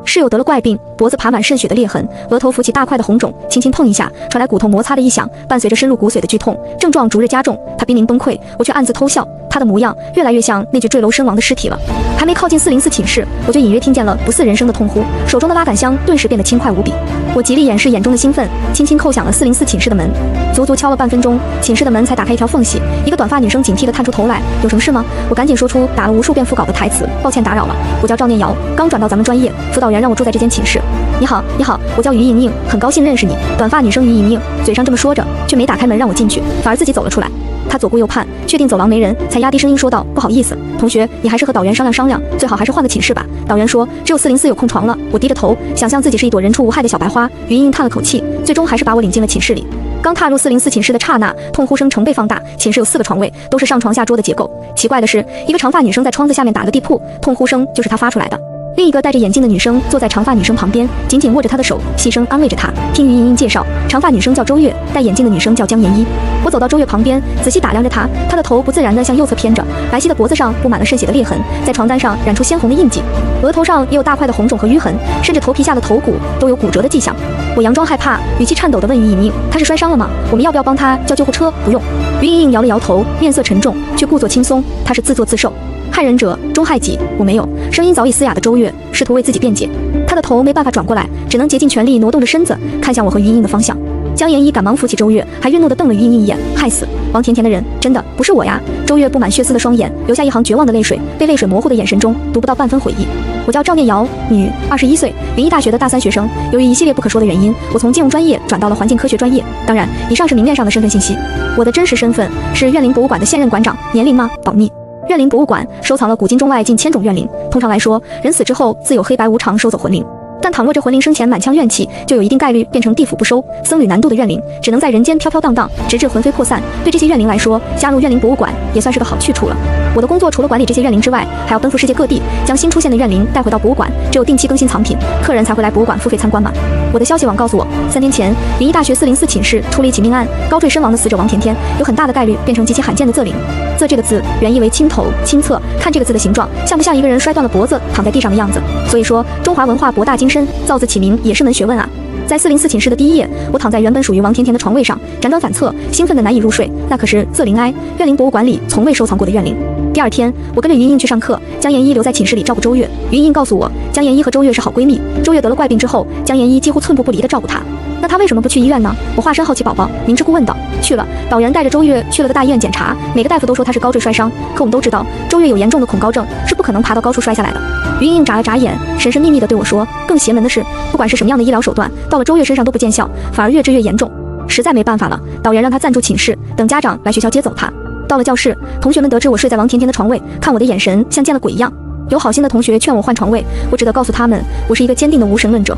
室友得了怪病，脖子爬满渗血的裂痕，额头浮起大块的红肿，轻轻碰一下，传来骨头摩擦的异响，伴随着深入骨髓的剧痛，症状逐日加重。他濒临崩溃，我却暗自偷笑，他的模样越来越像那具坠楼身亡的尸体了。还没靠近404寝室，我就隐约听见了不似人声的痛呼，手中的拉杆箱顿时变得轻快无比。我极力掩饰眼中的兴奋，轻轻叩响了404寝室的门，足足敲了半分钟，寝室的门才打开一条缝隙，一个短发女生警惕地探出头来：“有什么事吗？”我赶紧说出打了无数遍腹稿的台词：“抱歉打扰了，我叫赵念瑶，刚转到咱们专业，辅导员让我住在这间寝室。”“你好，你好，我叫于莹莹，很高兴认识你。”短发女生于莹莹嘴上这么说着，却没打开门让我进去，反而自己走了出来。她左顾右盼，确定走廊没人，才压低声音说道：“不好意思，同学，你还是和导员商量商量，最好还是换个寝室吧。导员说只有404有空床了。”我低着头，想象自己是一朵人畜无害的小白花。于莹莹叹了口气，最终还是把我领进了寝室里。刚踏入404寝室的刹那，痛呼声成倍放大。寝室有4个床位，都是上床下桌的结构。奇怪的是，一个长发女生在窗子下面打了个地铺，痛呼声就是她发出来的。另一个戴着眼镜的女生坐在长发女生旁边，紧紧握着她的手，细声安慰着她。听于莹莹介绍，长发女生叫周月，戴眼镜的女生叫江妍一。我走到周月旁边，仔细打量着她，她的头不自然地向右侧偏着，白皙的脖子上布满了渗血的裂痕，在床单上染出鲜红的印记，额头上也有大块的红肿和淤痕，甚至头皮下的头骨都有骨折的迹象。我佯装害怕，语气颤抖地问于莹莹：“她是摔伤了吗？我们要不要帮她叫救护车？”“不用。”于莹莹摇了摇头，面色沉重，却故作轻松：“她是自作自受。害人者终害己，我没有。”声音早已嘶哑的周月试图为自己辩解，他的头没办法转过来，只能竭尽全力挪动着身子，看向我和于莹莹的方向。江妍一赶忙扶起周月，还愠怒地瞪了于莹莹一眼：“害死王甜甜的人，真的不是我呀！”周月布满血丝的双眼流下一行绝望的泪水，被泪水模糊的眼神中读不到半分悔意。我叫赵念瑶，女，21岁，临沂大学的大3学生。由于一系列不可说的原因，我从金融专业转到了环境科学专业。当然，以上是明面上的身份信息，我的真实身份是苑林博物馆的现任馆长。年龄吗？保密。苑林博物馆收藏了古今中外近1000种怨灵，通常来说，人死之后自有黑白无常收走魂灵，但倘若这魂灵生前满腔怨气，就有一定概率变成地府不收、僧侣难渡的怨灵，只能在人间飘飘荡荡，直至魂飞魄散。对这些怨灵来说，加入苑林博物馆也算是个好去处了。我的工作除了管理这些怨灵之外，还要奔赴世界各地，将新出现的怨灵带回到博物馆。只有定期更新藏品，客人才会来博物馆付费参观嘛。我的消息网告诉我，3天前，临沂大学404寝室出了一起命案，高坠身亡的死者王甜甜有很大的概率变成极其罕见的仄灵。仄这个字原意为青头、青侧，看这个字的形状，像不像一个人摔断了脖子躺在地上的样子？所以说，中华文化博大精深，造字起名也是门学问啊。在404寝室的第1夜，我躺在原本属于王甜甜的床位上，辗转反侧，兴奋得难以入睡。那可是仄灵哀，苑林博物馆里从未收藏过的怨灵。第2天，我跟着于莹莹去上课，江妍一留在寝室里照顾周月。于莹莹告诉我，江妍一和周月是好闺蜜，周月得了怪病之后，江妍一几乎寸步不离地照顾她。那她为什么不去医院呢？我化身好奇宝宝，明知故问道。去了，导员带着周月去了个大医院检查，每个大夫都说她是高坠摔伤，可我们都知道，周月有严重的恐高症，是不可能爬到高处摔下来的。于莹莹眨了眨眼，神神秘秘地对我说，更邪门的是，不管是什么样的医疗手段，到了周月身上都不见效，反而越治越严重。实在没办法了，导员让她暂住寝室，等家长来学校接走她。到了教室，同学们得知我睡在王甜甜的床位，看我的眼神像见了鬼一样。有好心的同学劝我换床位，我只得告诉他们，我是一个坚定的无神论者。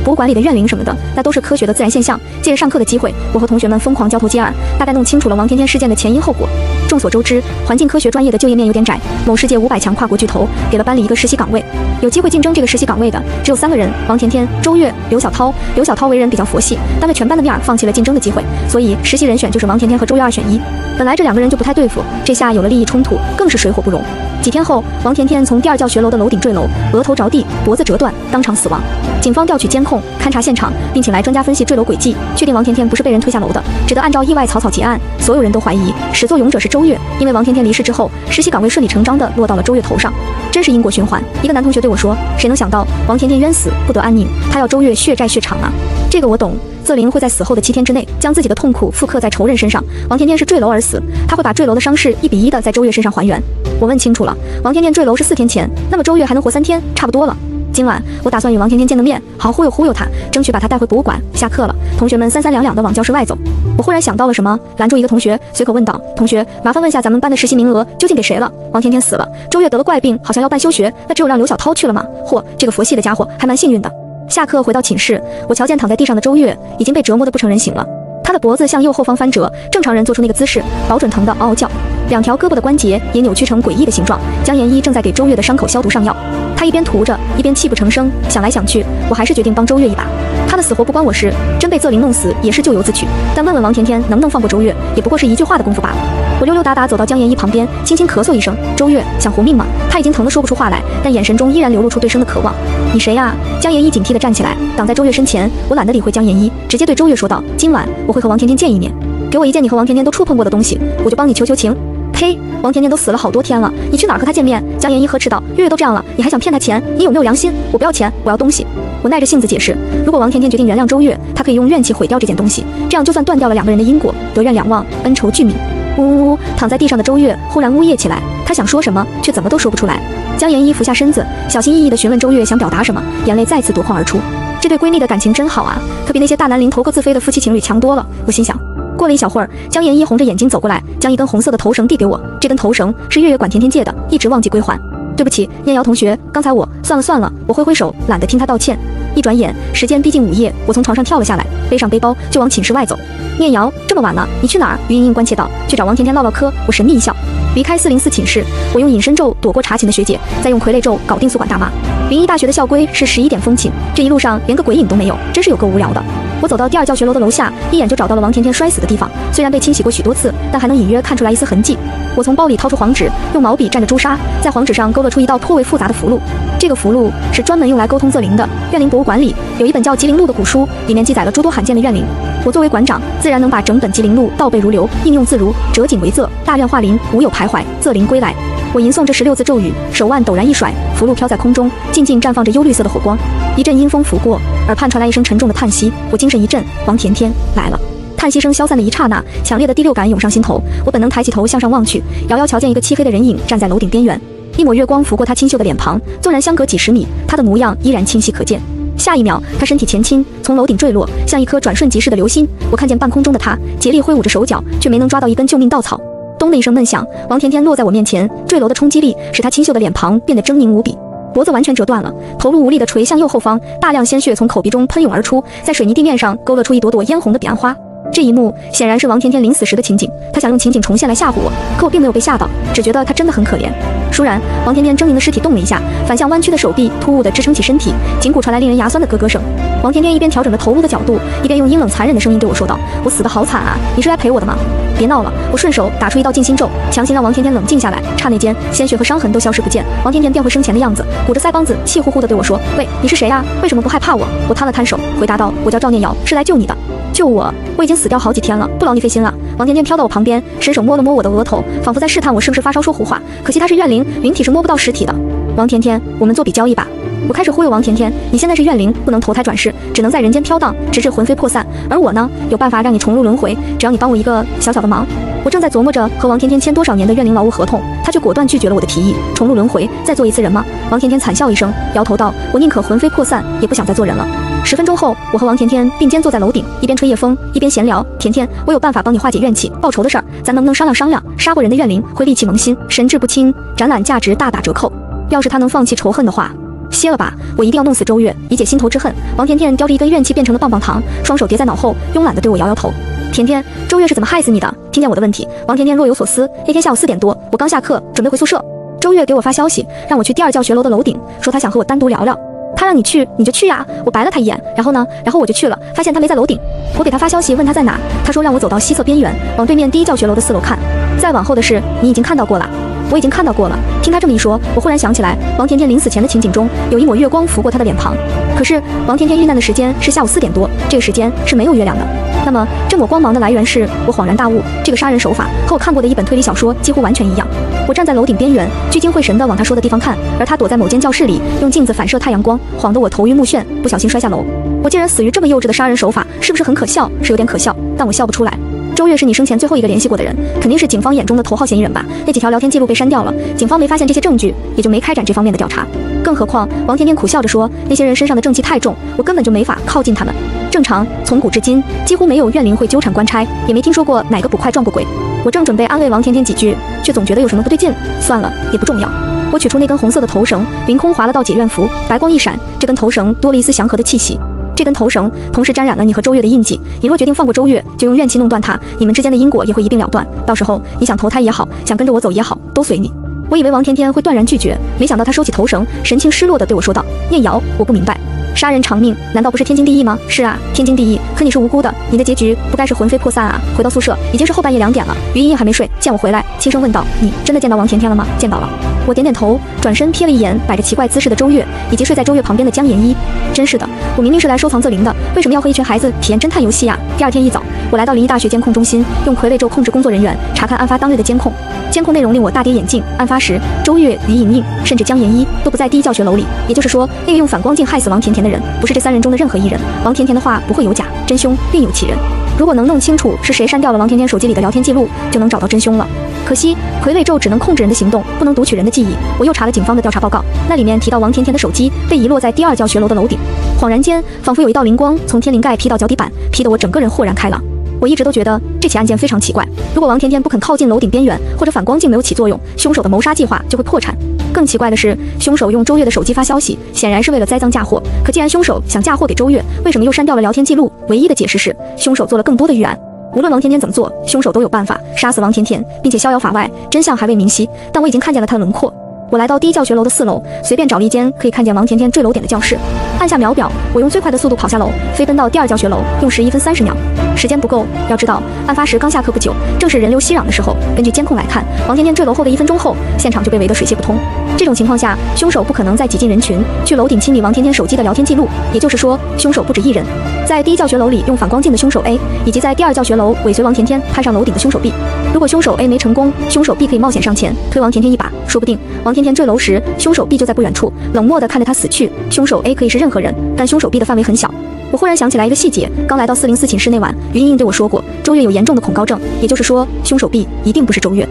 博物馆里的怨灵什么的，那都是科学的自然现象。借着上课的机会，我和同学们疯狂交头接耳，大概弄清楚了王甜甜事件的前因后果。众所周知，环境科学专业的就业面有点窄，某世界500强跨国巨头给了班里一个实习岗位，有机会竞争这个实习岗位的只有3个人：王甜甜、周月、刘小涛。刘小涛为人比较佛系，当着全班的面放弃了竞争的机会，所以实习人选就是王甜甜和周月2选1。本来这2个人就不太对付，这下有了利益冲突，更是水火不容。几天后，王甜甜从第2教学楼的楼顶坠楼，额头着地，脖子折断，当场死亡。警方调取监控，勘察现场，并请来专家分析坠楼轨迹，确定王甜甜不是被人推下楼的，只得按照意外草草结案。所有人都怀疑始作俑者是周月，因为王甜甜离世之后，实习岗位顺理成章地落到了周月头上，真是因果循环。一个男同学对我说，谁能想到王甜甜冤死不得安宁，他要周月血债血偿啊。这个我懂，仄灵会在死后的7天之内将自己的痛苦复刻在仇人身上。王甜甜是坠楼而死，他会把坠楼的伤势1比1的在周月身上还原。我问清楚了，王甜甜坠楼是4天前，那么周月还能活3天，差不多了。今晚我打算与王甜甜见个面，好好忽悠她，争取把她带回博物馆。下课了，同学们三三两两地往教室外走。我忽然想到了什么，拦住一个同学，随口问道：“同学，麻烦问下咱们班的实习名额究竟给谁了？王甜甜死了，周月得了怪病，好像要办休学，那只有让刘小涛去了吗？嚯，这个佛系的家伙还蛮幸运的。”下课回到寝室，我瞧见躺在地上的周月已经被折磨得不成人形了。他的脖子向右后方翻折，正常人做出那个姿势，保准疼得嗷嗷叫。2条胳膊的关节也扭曲成诡异的形状。江妍一正在给周月的伤口消毒上药，他一边涂着，一边泣不成声。想来想去，我还是决定帮周月一把。他的死活不关我事，真被泽林弄死也是咎由自取。但问问王甜甜能不能放过周月，也不过是一句话的功夫罢了。我溜溜达达走到江妍一旁边，轻轻咳嗽一声：“周月，想活命吗？”他已经疼得说不出话来，但眼神中依然流露出对生的渴望。你谁呀？江妍一警惕地站起来，挡在周月身前。我懒得理会江妍一，直接对周月说道：“今晚我会和王甜甜见一面，给我一件你和王甜甜都触碰过的东西，我就帮你求求情。”呸！王甜甜都死了好多天了，你去哪儿和她见面？江妍一呵斥道：“月月都这样了，你还想骗她钱？你有没有良心？我不要钱，我要东西。”我耐着性子解释，如果王甜甜决定原谅周月，她可以用怨气毁掉这件东西，这样就算断掉了两个人的因果，得怨两忘，恩仇俱泯。呜呜呜！躺在地上的周月忽然呜咽起来，她想说什么，却怎么都说不出来。江妍一俯下身子，小心翼翼地询问周月想表达什么，眼泪再次夺眶而出。这对闺蜜的感情真好啊，可比那些大难临头各自飞的夫妻情侣强多了。我心想。过了一小会儿，江妍一红着眼睛走过来，将一根红色的头绳递给我。这根头绳是月月管甜甜借的，一直忘记归还。对不起，念瑶同学，刚才我算了，我挥挥手，懒得听她道歉。一转眼，时间逼近午夜，我从床上跳了下来，背上背包就往寝室外走。念瑶，这么晚了，你去哪儿？于莹莹关切道。去找王甜甜唠唠嗑。我神秘一笑。离开404寝室，我用隐身咒躲过查寝的学姐，再用傀儡咒搞定宿管大妈。云一大学的校规是11点封寝，这一路上连个鬼影都没有，真是有够无聊的。我走到第2教学楼的楼下，一眼就找到了王甜甜摔死的地方。虽然被清洗过许多次，但还能隐约看出来一丝痕迹。我从包里掏出黄纸，用毛笔蘸着朱砂，在黄纸上勾勒出一道颇为复杂的符箓。这个符箓是专门用来沟通泽灵的。怨灵博物馆里有一本叫《吉灵录》的古书，里面记载了诸多罕见的怨灵。我作为馆长，自然能把整本吉灵录倒背如流，应用自如，折锦为仄，大怨化灵，无有徘徊，泽灵归来。我吟诵着16字咒语，手腕陡然一甩，符箓飘在空中，静静绽放着幽绿色的火光。一阵阴风拂过，耳畔传来一声沉重的叹息。我精神一振，王甜甜来了。叹息声消散的一刹那，强烈的第6感涌上心头。我本能抬起头向上望去，遥遥瞧见一个漆黑的人影站在楼顶边缘。一抹月光拂过他清秀的脸庞，纵然相隔几十米，他的模样依然清晰可见。下一秒，他身体前倾，从楼顶坠落，像一颗转瞬即逝的流星。我看见半空中的他竭力挥舞着手脚，却没能抓到一根救命稻草。咚的一声闷响，王甜甜落在我面前，坠楼的冲击力使她清秀的脸庞变得狰狞无比，脖子完全折断了，头颅无力地垂向右后方，大量鲜血从口鼻中喷涌而出，在水泥地面上勾勒出一朵朵嫣红的彼岸花。这一幕显然是王甜甜临死时的情景，她想用情景重现来吓唬我，可我并没有被吓到，只觉得她真的很可怜。倏然，王甜甜狰狞的尸体动了一下，反向弯曲的手臂突兀地支撑起身体，颈骨传来令人牙酸的咯咯声。王甜甜一边调整着头颅的角度，一边用阴冷残忍的声音对我说道：“我死得好惨啊，你是来陪我的吗？别闹了！”我顺手打出一道静心咒，强行让王甜甜冷静下来。刹那间，鲜血和伤痕都消失不见，王甜甜变回生前的样子，鼓着腮帮子，气呼呼地对我说：“喂，你是谁呀？为什么不害怕我？”我摊了摊手，回答道：“我叫赵念瑶，是来救你的。”救我？我已经死掉好几天了，不劳你费心了。王甜甜飘到我旁边，伸手摸了摸我的额头，仿佛在试探我是不是发烧说胡话。可惜她是怨灵，灵体是摸不到实体的。王甜甜，我们做笔交易吧。我开始忽悠王甜甜，你现在是怨灵，不能投胎转世，只能在人间飘荡，直至魂飞魄散。而我呢，有办法让你重入轮回，只要你帮我一个小小的忙。我正在琢磨着和王甜甜签多少年的怨灵劳务合同，她却果断拒绝了我的提议。重入轮回，再做一次人吗？王甜甜惨笑一声，摇头道：“我宁可魂飞魄散，也不想再做人了。”10分钟后，我和王甜甜并肩坐在楼顶，一边吹夜风，一边闲聊。甜甜，我有办法帮你化解怨气，报仇的事儿，咱能不能商量商量？杀过人的怨灵会戾气萌心，神志不清，展览价值大打折扣。要是他能放弃仇恨的话，歇了吧，我一定要弄死周月，以解心头之恨。王甜甜叼着一根怨气变成的棒棒糖，双手叠在脑后，慵懒地对我摇摇头。甜甜，周月是怎么害死你的？听见我的问题，王甜甜若有所思。那天下午4点多，我刚下课，准备回宿舍，周月给我发消息，让我去第2教学楼的楼顶，说他想和我单独聊聊。他让你去，你就去呀！我白了他一眼，然后呢？然后我就去了，发现他没在楼顶。我给他发消息问他在哪，他说让我走到西侧边缘，往对面第1教学楼的4楼看。再往后的事，你已经看到过了。我已经看到过了。听他这么一说，我忽然想起来，王甜甜临死前的情景中，有一抹月光拂过她的脸庞。可是王甜甜遇难的时间是下午4点多，这个时间是没有月亮的。那么这抹光芒的来源是？我恍然大悟，这个杀人手法和我看过的一本推理小说几乎完全一样。我站在楼顶边缘，聚精会神地往他说的地方看，而他躲在某间教室里，用镜子反射太阳光，晃得我头晕目眩，不小心摔下楼。我竟然死于这么幼稚的杀人手法，是不是很可笑？是有点可笑，但我笑不出来。周月是你生前最后一个联系过的人，肯定是警方眼中的头号嫌疑人吧？那几条聊天记录被删掉了，警方没发现这些证据，也就没开展这方面的调查。更何况王甜甜苦笑着说，那些人身上的正气太重，我根本就没法靠近他们。正常，从古至今几乎没有怨灵会纠缠官差，也没听说过哪个捕快撞过鬼。我正准备安慰王甜甜几句，却总觉得有什么不对劲。算了，也不重要。我取出那根红色的头绳，凌空划了道解怨符，白光一闪，这根头绳多了一丝祥和的气息。这根头绳同时沾染了你和周月的印记，你若决定放过周月，就用怨气弄断他，你们之间的因果也会一并了断。到时候你想投胎也好，想跟着我走也好，都随你。我以为王甜甜会断然拒绝，没想到她收起头绳，神情失落地对我说道：“念瑶，我不明白，杀人偿命，难道不是天经地义吗？是啊，天经地义。可你是无辜的，你的结局不该是魂飞魄散啊！回到宿舍，已经是后半夜2点了。于茵茵还没睡，见我回来，轻声问道：“你真的见到王甜甜了吗？”见到了。我点点头，转身瞥了一眼摆着奇怪姿势的周月，以及睡在周月旁边的江妍一。真是的，我明明是来收藏ZER0的，为什么要和一群孩子体验侦探游戏啊？第二天一早，我来到临沂大学监控中心，用傀儡咒控制工作人员查看案发当日的监控。监控内容令我大跌眼镜。案发时，周月、于莹莹甚至江妍一都不在第一教学楼里，也就是说，那个用反光镜害死王甜甜的人，不是这3人中的任何一人。王甜甜的话不会有假，真凶另有其人。如果能弄清楚是谁删掉了王甜甜手机里的聊天记录，就能找到真凶了。可惜傀儡咒只能控制人的行动，不能读取人的记忆。我又查了警方的调查报告，那里面提到王甜甜的手机被遗落在第2教学楼的楼顶。恍然间，仿佛有一道灵光从天灵盖劈到脚底板，劈得我整个人豁然开朗。我一直都觉得这起案件非常奇怪，如果王甜甜不肯靠近楼顶边缘，或者反光镜没有起作用，凶手的谋杀计划就会破产。更奇怪的是，凶手用周月的手机发消息，显然是为了栽赃嫁祸。可既然凶手想嫁祸给周月，为什么又删掉了聊天记录？唯一的解释是，凶手做了更多的预案。无论王甜甜怎么做，凶手都有办法杀死王甜甜，并且逍遥法外，真相还未明晰。但我已经看见了他的轮廓。我来到第1教学楼的4楼，随便找了一间可以看见王甜甜坠楼点的教室，按下秒表，我用最快的速度跑下楼，飞奔到第2教学楼，用时1分30秒。时间不够，要知道案发时刚下课不久，正是人流熙攘的时候。根据监控来看，王甜甜坠楼后的1分钟后，现场就被围得水泄不通。这种情况下，凶手不可能再挤进人群去楼顶清理王甜甜手机的聊天记录，也就是说，凶手不止一人。在第1教学楼里用反光镜的凶手 A， 以及在第2教学楼尾随王甜甜攀上楼顶的凶手 B。如果凶手 A 没成功，凶手 B 可以冒险上前推王甜甜一把，说不定王甜甜坠楼时，凶手 B 就在不远处冷漠地看着他死去。凶手 A 可以是任何人，但凶手 B 的范围很小。我忽然想起来一个细节，刚来到404寝室那晚，于莹莹对我说过，周月有严重的恐高症，也就是说，凶手 B 一定不是周月。